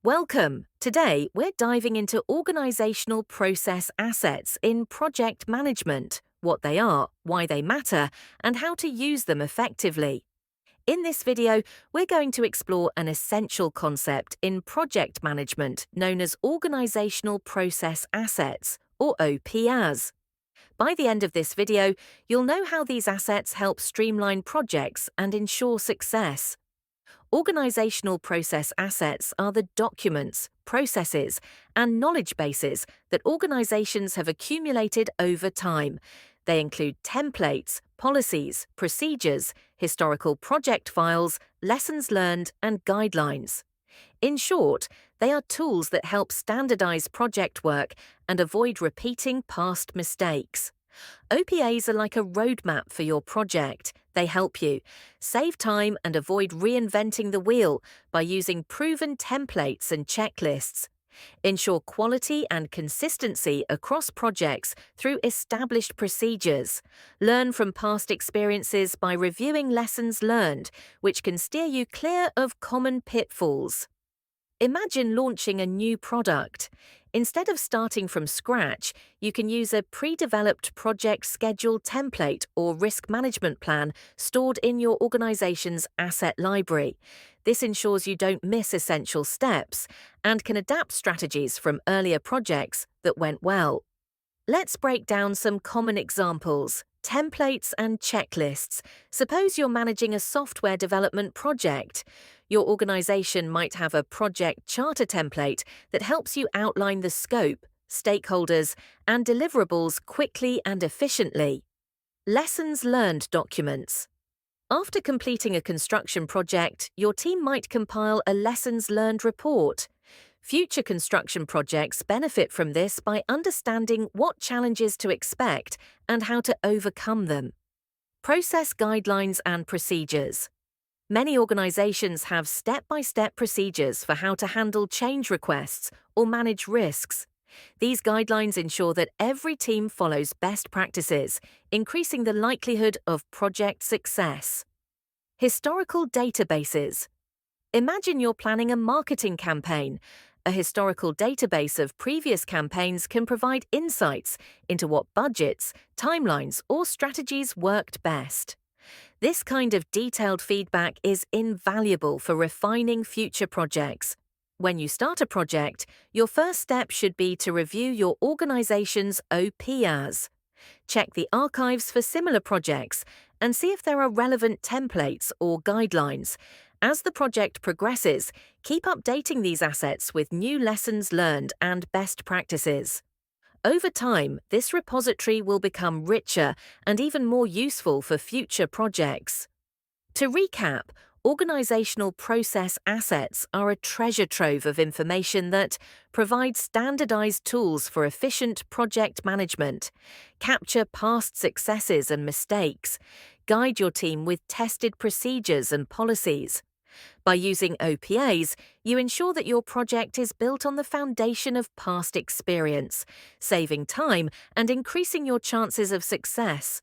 Welcome! Today, we're diving into organizational process assets in project management, what they are, why they matter, and how to use them effectively. In this video, we're going to explore an essential concept in project management known as organizational process assets, or OPAs. By the end of this video, you'll know how these assets help streamline projects and ensure success. Organizational process assets are the documents, processes, and knowledge bases that organizations have accumulated over time. They include templates, policies, procedures, historical project files, lessons learned, and guidelines. In short, they are tools that help standardize project work and avoid repeating past mistakes. OPAs are like a roadmap for your project. They help you save time and avoid reinventing the wheel by using proven templates and checklists. Ensure quality and consistency across projects through established procedures. Learn from past experiences by reviewing lessons learned, which can steer you clear of common pitfalls. Imagine launching a new product. Instead of starting from scratch, you can use a pre-developed project schedule template or risk management plan stored in your organization's asset library. This ensures you don't miss essential steps and can adapt strategies from earlier projects that went well. Let's break down some common examples. Templates and checklists. Suppose you're managing a software development project. Your organization might have a project charter template that helps you outline the scope, stakeholders, and deliverables quickly and efficiently. Lessons learned documents. After completing a construction project, your team might compile a lessons learned report. Future construction projects benefit from this by understanding what challenges to expect and how to overcome them. Process guidelines and procedures. Many organizations have step-by-step procedures for how to handle change requests or manage risks. These guidelines ensure that every team follows best practices, increasing the likelihood of project success. Historical databases. Imagine you're planning a marketing campaign. A historical database of previous campaigns can provide insights into what budgets, timelines, or strategies worked best. This kind of detailed feedback is invaluable for refining future projects. When you start a project, your first step should be to review your organization's OPAs. Check the archives for similar projects and see if there are relevant templates or guidelines. As the project progresses, keep updating these assets with new lessons learned and best practices. Over time, this repository will become richer and even more useful for future projects. To recap, organizational process assets are a treasure trove of information that provide standardized tools for efficient project management, capture past successes and mistakes, guide your team with tested procedures and policies. By using OPAs, you ensure that your project is built on the foundation of past experience, saving time and increasing your chances of success.